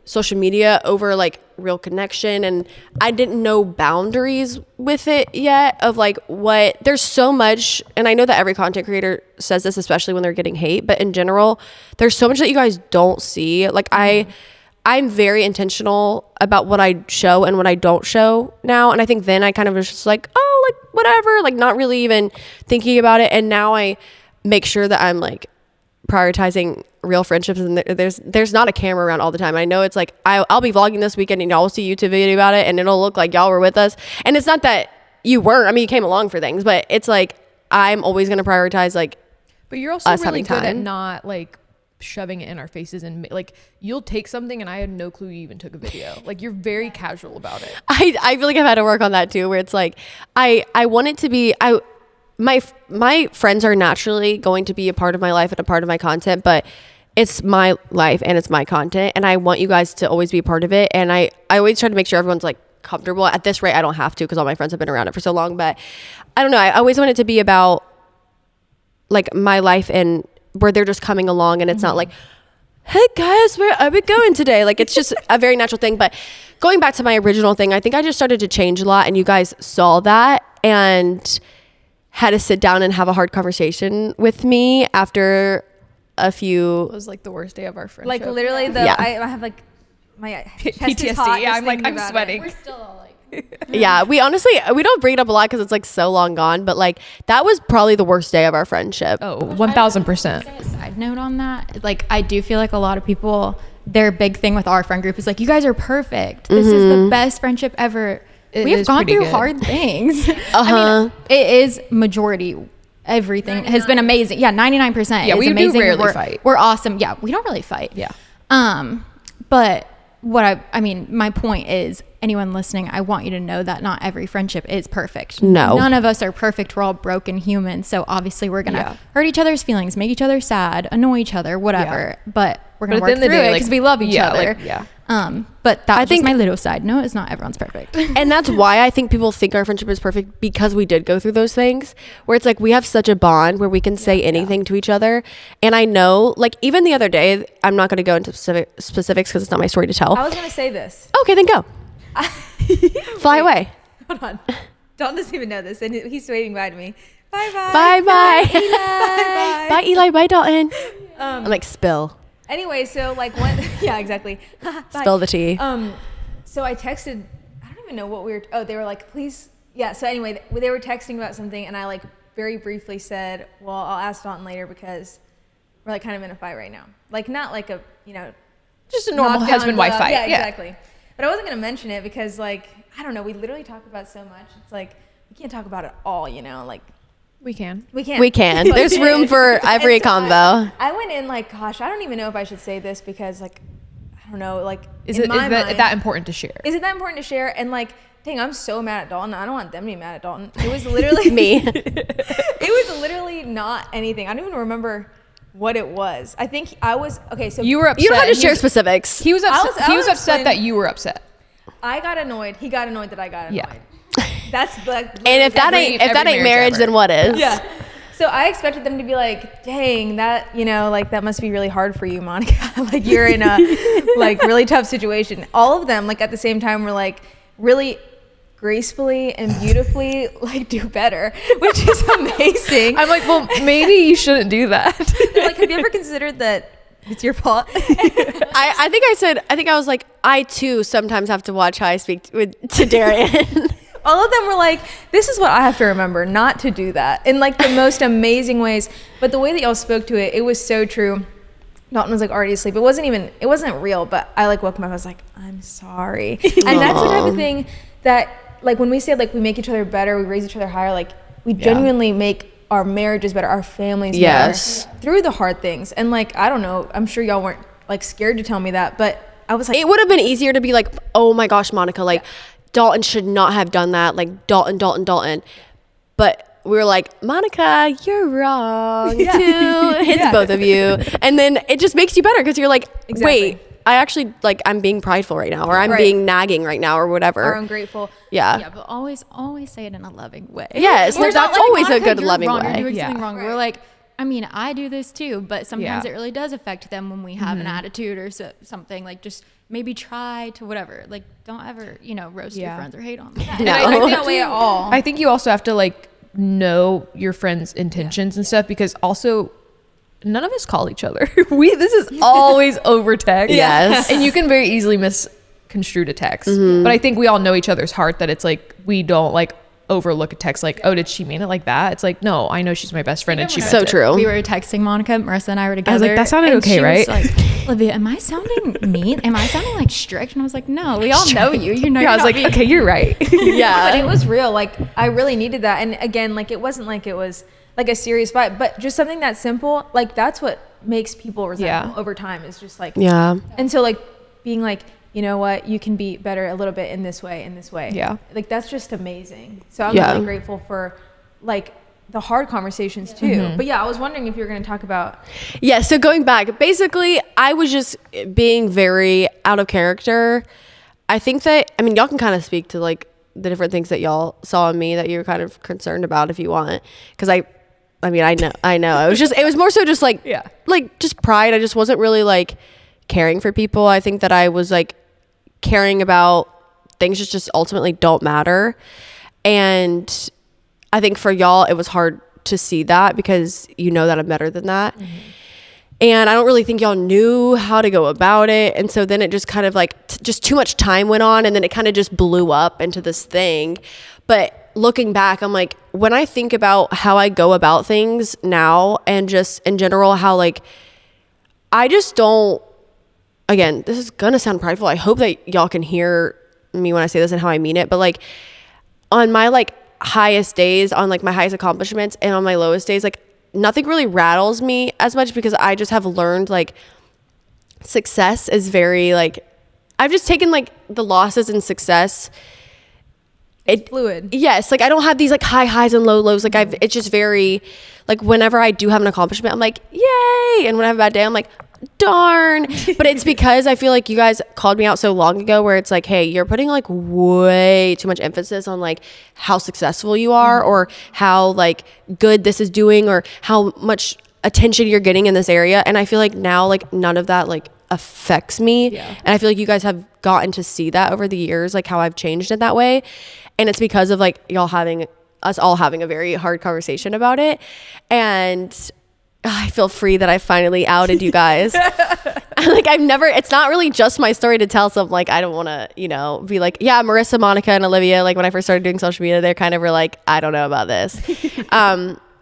A: social media over like real connection, and I didn't know boundaries with it yet of like what there's so much. And I know that every content creator says this, especially when they're getting hate, but in general there's so much that you guys don't see. Like I'm very intentional about what I show and what I don't show now, and I think then I kind of was just like, oh, like whatever, like not really even thinking about it. And now I make sure that I'm like prioritizing real friendships, and there's not a camera around all the time. I know it's like I'll be vlogging this weekend and y'all will see a YouTube video about it and it'll look like y'all were with us, and it's not that you weren't. I mean, you came along for things, but it's like I'm always going to prioritize like,
B: but you're also
A: us
B: really
A: having
B: good at
A: time.
B: not like shoving it in our faces, and like you'll take something and I had no clue you even took a video. Like you're very casual about it.
A: I feel like I've had to work on that too, where it's like I want it to be my friends are naturally going to be a part of my life and a part of my content, but it's my life and it's my content, and I want you guys to always be a part of it. And I always try to make sure everyone's like comfortable. At this rate I don't have to because all my friends have been around it for so long, but I don't know, I always want it to be about like my life and where they're just coming along, and it's not like, hey guys, where are we going today? Like it's just a very natural thing. But going back to my original thing, I think I just started to change a lot, and you guys saw that and had to sit down and have a hard conversation with me after a few.
B: It was like the worst day of our friendship.
C: Like literally I have like my chest
B: PTSD.
C: is hot
B: Yeah,
C: just
B: I'm like,
C: thinking
B: I'm
C: about
B: sweating.
C: it.
D: We're still all like,
A: Yeah, we don't bring it up a lot because it's like so long gone, but like that was probably the worst day of our friendship.
B: Oh, 1000%.
D: say a side note on that. Like I do feel like a lot of people, their big thing with our friend group is like, you guys are perfect. This is the best friendship ever.
B: It
D: We've
B: is
D: gone
B: pretty
D: through
B: good.
D: hard things. I mean, it is majority. Everything has been amazing. Yeah, 99%.
B: Yeah,
D: is
B: we do
D: amazing.
B: rarely fight.
D: We're awesome. Yeah, we don't really fight.
B: Yeah.
D: But what I mean, my point is, anyone listening, I want you to know that not every friendship is perfect.
A: No.
D: None of us are perfect. We're all broken humans. So obviously we're going to hurt each other's feelings, make each other sad, annoy each other, whatever. But we're going to work through it because we love each other. But that's just my little side note. Is not everyone's perfect.
A: And that's why I think people think our friendship is perfect, because we did go through those things where it's like we have such a bond where we can say anything to each other. And I know, like, even the other day, I'm not going to go into specifics because it's not my story to tell.
C: I was gonna say this.
A: Okay, then go. Fly away.
C: Hold on. Dalton doesn't even know this, and he's waving bye to me. Bye bye.
A: Bye bye.
C: Bye bye.
A: Bye Eli. Bye Dalton. I'm like, spill.
C: Anyway, so like when yeah, exactly. Bye.
A: Spill the tea.
C: So I texted, I don't even know what we were, they were like, please, yeah. So anyway, they were texting about something, and I like very briefly said, well, I'll ask Dalton later because we're like kind of in a fight right now. Like not like a,
B: Just a normal
C: knockdown
B: husband-wife
C: glove.
B: fight.
C: Yeah, exactly. But I wasn't going to mention it because like, I don't know, we literally talk about so much. It's like, we can't talk about it all, like.
B: We can.
C: We can.
A: We can. There's room for every
C: And so
A: convo.
C: I went in like, gosh, I don't even know if I should say this because like, I don't know, like,
B: Is
C: in
B: it
C: my mind,
B: that important to share?
C: Is it that important to share? And like, dang, I'm so mad at Dalton. I don't want them to be mad at Dalton. It was literally
A: Me.
C: It was literally not anything. I don't even remember what it was. I think I was okay. So
B: You were upset.
A: You don't have to
B: and
A: share specifics.
B: He was upset.
C: I
B: He
C: was
B: was upset
C: explaining-
B: that you were upset.
C: I got annoyed. He got annoyed that I got annoyed.
B: Yeah.
C: That's the.
A: And if that ain't marriage,
B: ever.
A: then what is?
C: Yeah. So I expected them to be like, dang, that, you know, like that must be really hard for you, Monica. Like you're in a like really tough situation. All of them, like at the same time, were like really gracefully and beautifully like do better, which is amazing.
B: I'm like, well, maybe you shouldn't do that.
C: They're like, have you ever considered that it's your fault?
A: I think I was like, I too sometimes have to watch how I speak to Darian.
C: All of them were like, this is what I have to remember, not to do that, in like the most amazing ways. But the way that y'all spoke to it, it was so true. Dalton was like already asleep. It wasn't real, but I like woke him up. I was like, I'm sorry. And that's the type of thing that like when we say like we make each other better, we raise each other higher, like we genuinely make our marriages better, our families
A: Yes.
C: better through the hard things. And like, I don't know, I'm sure y'all weren't like scared to tell me that, but I was like,
A: It would have been easier to be like, oh my gosh, Monica, like Dalton should not have done that. Like Dalton. But we were like, Monica, you're wrong too. It's both of you. And then it just makes you better because you're like, wait, I actually like, I'm being prideful right now, or I'm being nagging right now, or whatever.
C: or ungrateful.
A: Yeah.
D: But always say it in a loving way.
A: Yes,
D: We're
A: that's
D: not like,
A: always a
D: Monica,
A: good
D: you're
A: loving
D: wrong,
A: way.
D: You're doing
B: Yeah.
D: something wrong.
C: Right.
D: We're like, I mean, I do this too, but sometimes
B: Yeah.
D: it really does affect them when we have an attitude or something. Like, just maybe try to whatever. Like, don't ever, roast your friends or hate on them.
C: And I think that way at all.
B: I think you also have to like know your friends' intentions and stuff, because also none of us call each other. This is always over text.
A: Yes.
B: And you can very easily misconstrue a text. But I think we all know each other's heart, that it's like we don't like overlook a text like, oh, did she mean it like that? It's like, no, I know she's my best friend and she meant
A: So
B: it.
A: true.
D: We were texting Monica, Marissa and I were together.
B: was like, that sounded
D: and
B: okay,
D: she
B: right?
D: was like, Olivia, am I sounding mean? Am I sounding like strict? And I was like, no, we all know you. You know,
B: Yeah, I was like, okay, you're right.
A: Yeah.
C: But it was real. Like I really needed that. And again, like it wasn't like it was like a serious fight, but just something that simple. Like that's what makes people resentful over time. Is just like
A: Yeah.
C: And so like being like, you know what, you can be better a little bit in this way.
B: Yeah.
C: Like that's just amazing. So I'm
A: Yeah.
C: really grateful for like the hard conversations too. But yeah, I was wondering if you were going to talk about.
A: Yeah, so going back, basically, I was just being very out of character. I think that, I mean, y'all can kind of speak to like the different things that y'all saw in me that you're kind of concerned about if you want. Because I know. It was more so just like, like just pride. I just wasn't really like caring for people. I think that I was like caring about things that just ultimately don't matter. And I think for y'all, it was hard to see that because you know that I'm better than that. And I don't really think y'all knew how to go about it. And so then it just kind of like, just too much time went on, and then it kind of just blew up into this thing. But looking back, I'm like, when I think about how I go about things now and just in general, how like, I just don't, again, this is gonna sound prideful. I hope that y'all can hear me when I say this and how I mean it. But like on my like highest days, on like my highest accomplishments, and on my lowest days, like nothing really rattles me as much because I just have learned like success is very like, I've just taken like the losses and success.
C: It's fluid.
A: Yes, like I don't have these like high highs and low lows. Like it's just very like whenever I do have an accomplishment, I'm like, yay. And when I have a bad day, I'm like, darn. But it's because I feel like you guys called me out so long ago where it's like, hey, you're putting like way too much emphasis on like how successful you are or how like good this is doing or how much attention you're getting in this area. And I feel like now like none of that like affects me. And I feel like you guys have gotten to see that over the years, like how I've changed in that way. And it's because of like us all having a very hard conversation about it. And I feel free that I finally outed you guys. Like it's not really just my story to tell. So I'm like, I don't want to, be like, yeah, Marissa, Monica, and Olivia, like when I first started doing social media, they kind of were like, I don't know about this.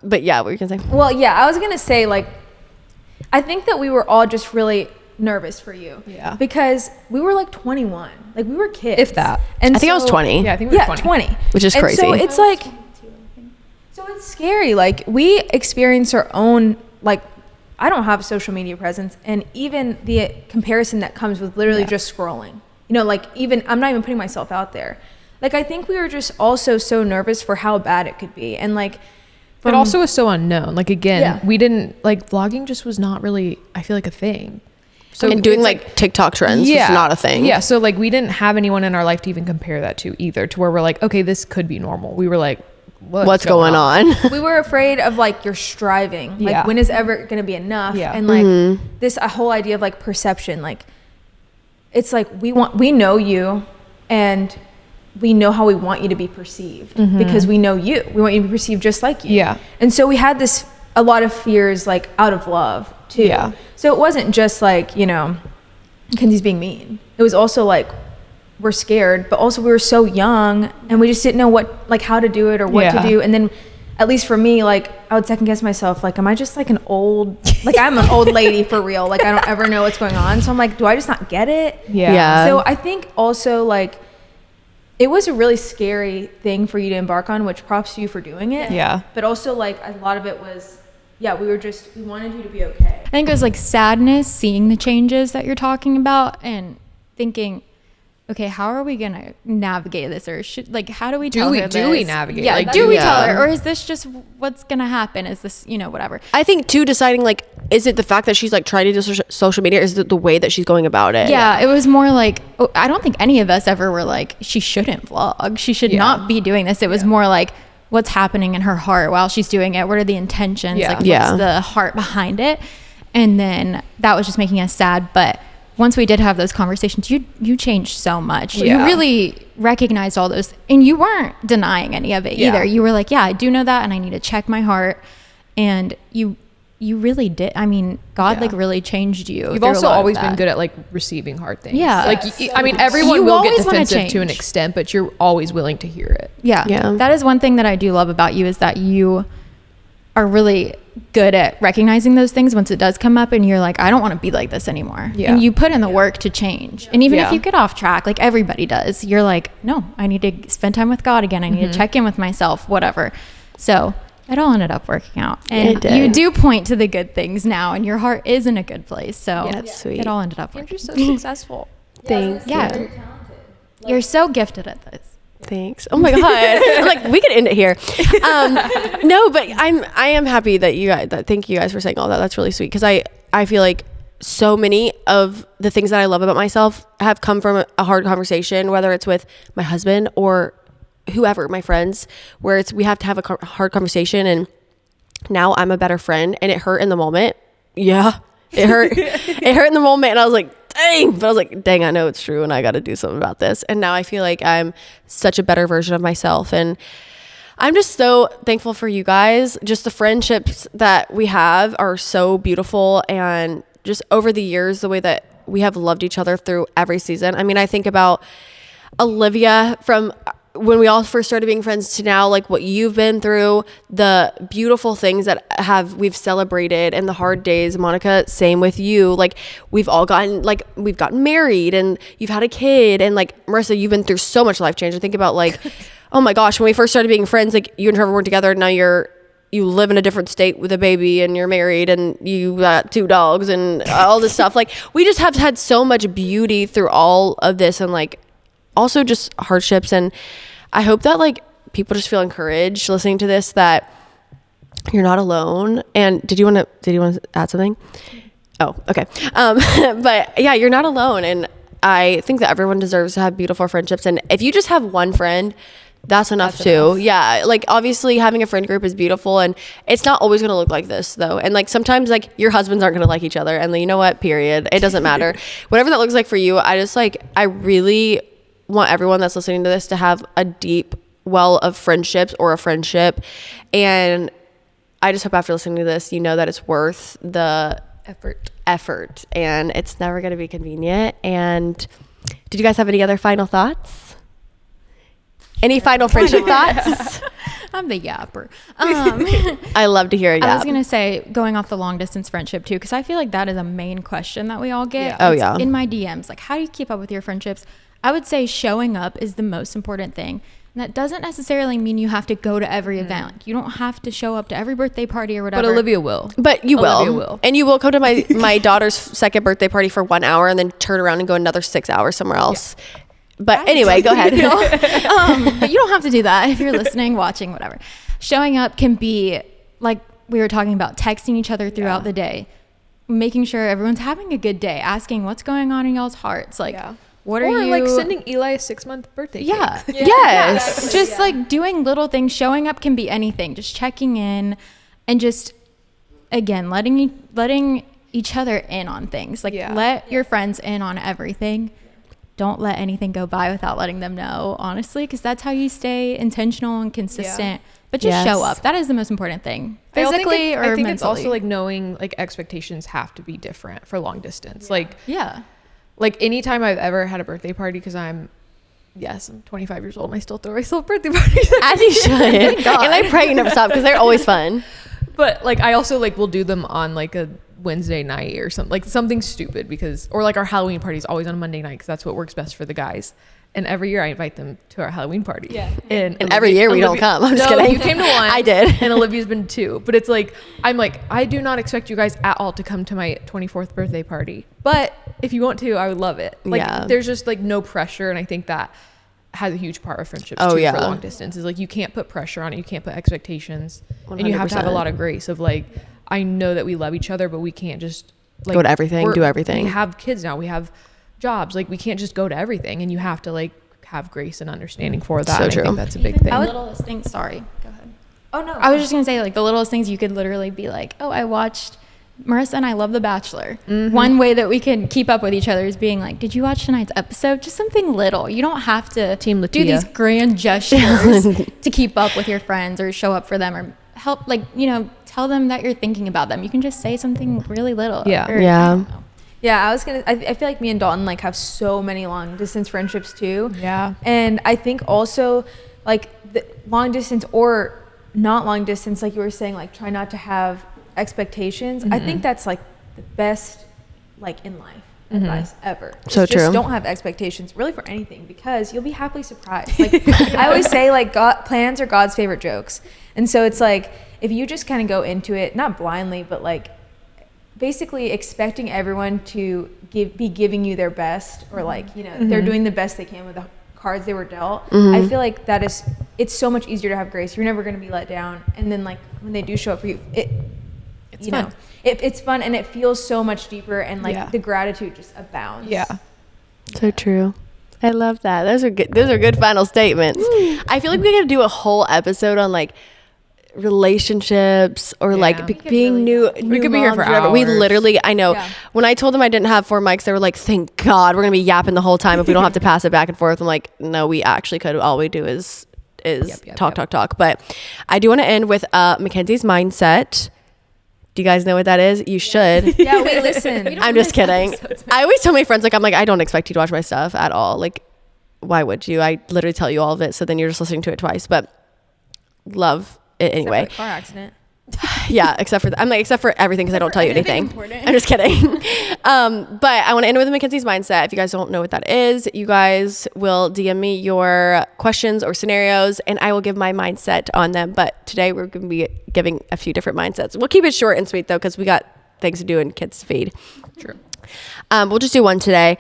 A: But yeah, what were you going to say?
C: Well, yeah, I was going to say like, I think that we were all just really nervous for you.
B: Yeah.
C: Because we were like 21. Like we were kids.
B: If that.
C: And
A: I think I was 20.
B: Yeah, I think we were 20.
A: Which is
C: and
A: crazy.
C: So it's like, so it's scary. Like we experience our own, like I don't have a social media presence, and even the comparison that comes with literally just scrolling, you know, like even I'm not even putting myself out there. Like I think we were just also so nervous for how bad it could be, and like
B: it also was so unknown. Like again, we didn't like vlogging just was not really, I feel like, a thing.
A: So and doing like TikTok trends was not a thing.
B: Yeah. So like we didn't have anyone in our life to even compare that to either, to where we're like, okay, this could be normal. We were like, what's going on?
C: We were afraid of like you're striving. Like when is ever going to be enough?
B: Yeah.
C: And like this a whole idea of like perception. Like it's like we know you, and we know how we want you to be perceived because we know you. We want you to be perceived just like you.
B: Yeah.
C: And so we had a lot of fears like out of love too.
B: Yeah.
C: So it wasn't just like, you know, Mackenzie's being mean. It was also like we're scared, but also we were so young and we just didn't know how to do it or what to do. And then at least for me, like I would second guess myself, like am I just like an old, like I'm an old lady for real, like I don't ever know what's going on. So I'm like, do I just not get it?
A: Yeah.
C: So I think also like it was a really scary thing for you to embark on, which props to you for doing it.
B: Yeah.
C: But also like a lot of it was, we wanted you to be okay.
D: I think it was like sadness, seeing the changes that you're talking about and thinking, okay, how are we going to navigate this? Or how do we tell her this?
B: Do we navigate?
D: Yeah,
B: like,
D: do we tell her? Or is this just what's going to happen? Is this, whatever?
A: I think too, deciding like, is it the fact that she's like trying to do social media, or is it the way that she's going about it?
D: Yeah, it was more like, I don't think any of us ever were like, she shouldn't vlog. She should not be doing this. It was more like, what's happening in her heart while she's doing it? What are the intentions? Like, what's the heart behind it? And then that was just making us sad. But once we did have those conversations, you changed so much. You really recognized all those, and you weren't denying any of it either. You were like, yeah, I do know that, and I need to check my heart. And you really did. I mean, God like really changed you.
B: You've also always been good at like receiving hard things.
D: Yeah.
B: Like, I mean, everyone will get defensive to an extent, but you're always willing to hear it.
D: Yeah. That is one thing that I do love about you, is that you are really good at recognizing those things once it does come up, and you're like, I don't want to be like this anymore. Yeah. And you put in the work to change. And even if you get off track, like everybody does, you're like, no, I need to spend time with God again. I need to check in with myself, whatever. So it all ended up working out. And you do point to the good things now, and your heart is in a good place. So
A: that's sweet.
D: It all ended up working.
B: You're just so successful.
A: Thanks.
D: Yeah. You're so gifted at this.
A: Thanks. Oh my God. I'm like, we could end it here. No, but I am happy that you guys, thank you guys for saying all that. That's really sweet. Cause I feel like so many of the things that I love about myself have come from a hard conversation, whether it's with my husband or whoever, my friends, where we have to have a hard conversation. And now I'm a better friend, and it hurt in the moment. Yeah, it hurt. It hurt in the moment. And I was like, dang, but I was like, dang, I know it's true, and I got to do something about this. And now I feel like I'm such a better version of myself. And I'm just so thankful for you guys. Just the friendships that we have are so beautiful. And just over the years, the way that we have loved each other through every season. I mean, I think about Olivia from when we all first started being friends to now, like what you've been through, the beautiful things that we've celebrated, and the hard days. Monica, same with you. Like we've gotten married, and you've had a kid, and like Marissa, you've been through so much life change. I think about like, oh my gosh, when we first started being friends, like you and Trevor weren't together. Now you live in a different state with a baby, and you're married, and you got 2 dogs and all this stuff. Like we just have had so much beauty through all of this, and like also just hardships. And I hope that like people just feel encouraged listening to this, that you're not alone. And did you want to add something? Oh, okay. But yeah, you're not alone. And I think that everyone deserves to have beautiful friendships. And if you just have one friend, that's enough too. Yeah. Like obviously having a friend group is beautiful, and it's not always going to look like this though. And like sometimes like your husbands aren't going to like each other, and you know what, period. It doesn't matter. Whatever that looks like for you. I really want everyone that's listening to this to have a deep well of friendships or a friendship. And I just hope after listening to this, you know that it's worth the effort, and it's never going to be convenient. And did you guys have any other final thoughts? Any final friendship thoughts?
D: I'm the yapper.
A: I love to hear it.
D: I was gonna say, going off the long distance friendship too, because I feel like that is a main question that we all get.
A: Yeah. Oh,
D: It's
A: yeah.
D: in my DMs, like, how do you keep up with your friendships? I would say showing up is the most important thing. And that doesn't necessarily mean you have to go to every event. Like, you don't have to show up to every birthday party or whatever.
B: But Olivia will.
A: But you
B: Olivia
A: will. And you will come to my daughter's second birthday party for 1 hour and then turn around and go another 6 hours somewhere else. Yeah. But anyway, go ahead.
D: But you don't have to do that if you're listening, watching, whatever. Showing up can be, like we were talking about, texting each other throughout the day, making sure everyone's having a good day, asking what's going on in y'all's hearts. Like, what are you...
B: Or like sending Eli a 6-month birthday cake.
A: Yes.
D: Just like doing little things. Showing up can be anything. Just checking in and just, again, letting each other in on things. Like, let your friends in on everything. Don't let anything go by without letting them know, honestly, because that's how you stay intentional and consistent. But just show up. That is the most important thing, physically or mentally.
B: I think it's also like knowing like expectations have to be different for long distance. Like anytime I've ever had a birthday party, because I'm 25 years old and I still throw myself birthday parties.
A: As you should. And I pray you never stop, because they're always fun.
B: But like I also like will do them on like a Wednesday night or something, like something stupid, because, or like our Halloween party is always on a Monday night because that's what works best for the guys. And every year I invite them to our Halloween party. Yeah. And
A: every year we don't come. I'm just kidding.
B: You came to one.
A: I did.
B: And Olivia's been 2. But it's like, I'm like, I do not expect you guys at all to come to my 24th birthday party. But if you want to, I would love it. Like there's just like no pressure. And I think that has a huge part of friendships too for long distance, is like you can't put pressure on it. You can't put expectations. 100%. And you have to have a lot of grace of like, I know that we love each other, but we can't just like
A: go to everything, do everything.
B: We have kids now. We have jobs. Like we can't just go to everything, and you have to like have grace and understanding for that.
A: So true.
B: I think that's a big thing.
D: The littlest things. Sorry. Go ahead.
C: Oh no.
D: I was just gonna say, like, the littlest things, you could literally be like, oh, I watched Marissa and I love The Bachelor. Mm-hmm. One way that we can keep up with each other is being like, did you watch tonight's episode? Just something little. You don't have to do these grand gestures to keep up with your friends or show up for them or help, like, you know, tell them that you're thinking about them. You can just say something really little.
C: I was gonna, I feel like me and Dalton like have so many long distance friendships too.
B: Yeah.
C: And I think also like the long distance or not long distance, like you were saying, like try not to have expectations. I think that's like the best, like in life advice ever.
A: So
C: just
A: true.
C: Don't have expectations really for anything, because you'll be happily surprised. Like I always say, like plans are God's favorite jokes. And so it's like, if you just kind of go into it, not blindly, but like basically expecting everyone to be giving you their best, or like, you know, they're doing the best they can with the cards they were dealt. I feel like it's so much easier to have grace. You're never going to be let down. And then like when they do show up for you, it's fun. It's fun, and it feels so much deeper, and like the gratitude just abounds.
B: Yeah.
A: So true. I love that. Those are good final statements. I feel like we gotta do a whole episode on like relationships or like being new
B: we could be here for hours.
A: We literally, I know when I told them I didn't have 4 mics, they were like, thank God we're gonna be yapping the whole time if we don't have to pass it back and forth. I'm like, no, we actually could. All we do is talk. But I do want to end with Mackenzie's mindset. Do you guys know what that is? You should.
C: Yeah, we listen.
A: I'm just kidding. I always tell my friends, like, I'm like, I don't expect you to watch my stuff at all. Like, why would you? I literally tell you all of it, so then you're just listening to it twice. But love it anyway.
C: Except for the car accident.
A: Yeah, except for everything, because I don't tell you anything. Important. I'm just kidding. But I want to end with Mackenzie's mindset. If you guys don't know what that is, you guys will DM me your questions or scenarios, and I will give my mindset on them. But today we're going to be giving a few different mindsets. We'll keep it short and sweet though, because we got things to do and kids to feed.
B: True.
A: We'll just do one today.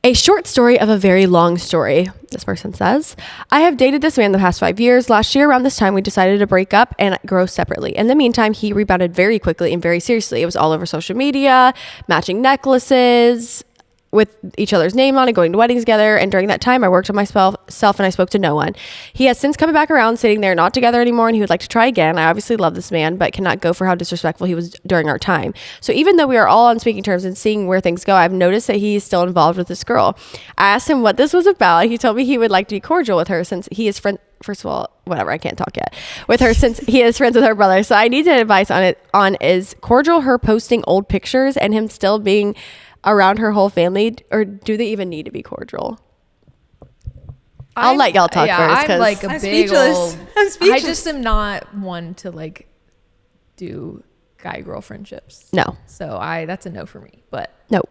A: A short story of a very long story, this person says. I have dated this man the past 5 years. Last year around this time, we decided to break up and grow separately. In the meantime, he rebounded very quickly and very seriously. It was all over social media, matching necklaces with each other's name on it, going to weddings together. And during that time, I worked on myself and I spoke to no one. He has since come back around, sitting there not together anymore, and he would like to try again. I obviously love this man, but cannot go for how disrespectful he was during our time. So even though we are all on speaking terms and seeing where things go, I've noticed that he is still involved with this girl. I asked him what this was about. He told me he would like to be cordial with her since he is first of all, whatever, I can't talk yet. With her since he is friends with her brother. So I need advice on is cordial her posting old pictures and him still being around her whole family, or do they even need to be cordial? I'll let y'all talk first.
B: I'm like a
C: I'm
B: big
C: speechless.
B: old.
C: I'm
B: I
C: speechless.
B: just am not one to like do guy girl friendships.
A: No.
B: So that's a no for me. But
A: No.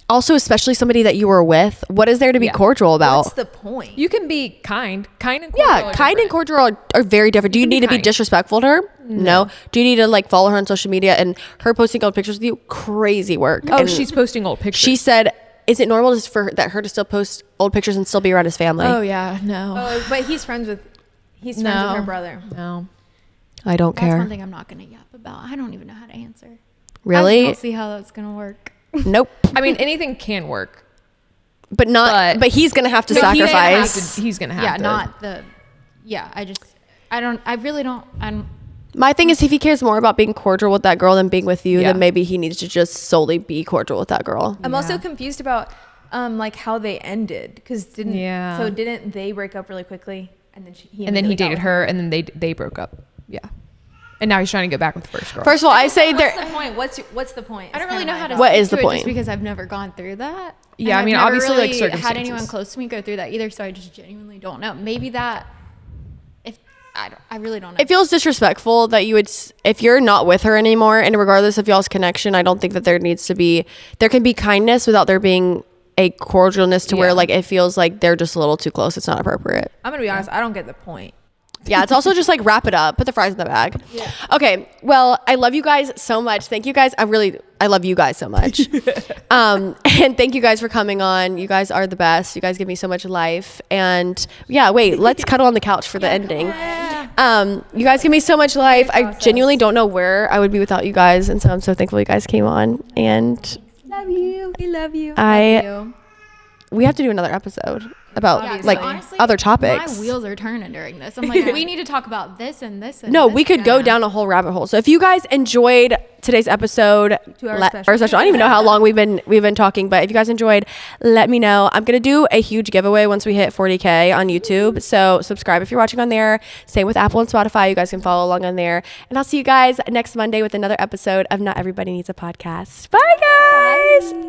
A: Also, especially somebody that you were with, what is there to be
B: Yeah.
A: cordial about?
C: What's the point?
B: you can be kind and cordial.
A: Yeah,
B: are
A: kind and
B: different.
A: cordial are very different. Do you
B: can be
A: need to be
B: kind.
A: disrespectful to her? No. Do you need to like follow her on social media and her posting old pictures with you? Crazy work.
B: Oh,
A: And
B: she's posting old pictures.
A: she said, is it normal just for her to still post old pictures and still be around his family?
B: Oh yeah, no,
C: Oh, but he's friends with
B: no,
C: her brother.
B: No.
A: I don't
D: That's
A: care.
D: one thing I'm not gonna yap about. I don't even know how to answer. I
A: Really?
D: don't see how that's gonna work.
A: Nope.
B: I mean, anything can work.
A: But not. But he's gonna have to
B: No,
A: sacrifice.
B: He's gonna have
D: Yeah,
B: to.
D: not the. Yeah, I really don't.
A: My thing is, if he cares more about being cordial with that girl than being with you,
B: Yeah.
A: then maybe he needs to just solely be cordial with that girl.
C: I'm also confused about like how they ended because didn't they break up really quickly and then he
B: he dated
C: got
B: her, and then they broke up. Yeah, and now he's trying to get back with the first girl.
A: First of all, I say
C: What's
A: there.
C: the point? What's the point?
D: I don't
C: It's
D: really
C: kinda
D: know how to.
A: What
D: speak
A: is the
D: to it
A: point?
D: Just because I've never gone through that.
B: Yeah,
D: And
B: I mean,
D: I've never
B: obviously, like,
D: really had
B: circumstances.
D: anyone close to me go through that either, so I just genuinely don't know. Maybe that. If I really don't know.
A: It feels disrespectful that you would, if you're not with her anymore, and regardless of y'all's connection, I don't think that there can be kindness without there being a cordialness to where
B: Yeah.
A: like it feels like they're just a little too close. It's not appropriate.
C: I'm gonna be honest. I don't get the point.
A: Yeah, it's also just like wrap it up, put the fries in the bag. Yeah. Okay, well, I love you guys so much. Thank you guys. I love you guys so much. And thank you guys for coming on. You guys are the best. You guys give me so much life. And yeah, wait, let's cuddle on the couch for the ending. You guys give me so much life. I genuinely don't know where I would be without you guys, and so I'm so thankful you guys came on. And
C: Love you. We love you.
A: we have to do another episode about
D: Yeah, 'cause
A: like
D: honestly,
A: other topics.
D: My wheels are turning during this. I'm like, we need to talk about this and this. And
A: No,
D: this.
A: we could go down a whole rabbit hole. So if you guys enjoyed today's episode,
C: 2 hour
A: or
C: special.
A: special, I don't even know how long we've been talking, but if you guys enjoyed, let me know. I'm gonna do a huge giveaway once we hit 40K on YouTube. So subscribe if you're watching on there. Same with Apple and Spotify. You guys can follow along on there. And I'll see you guys next Monday with another episode of Not Everybody Needs a Podcast. Bye guys.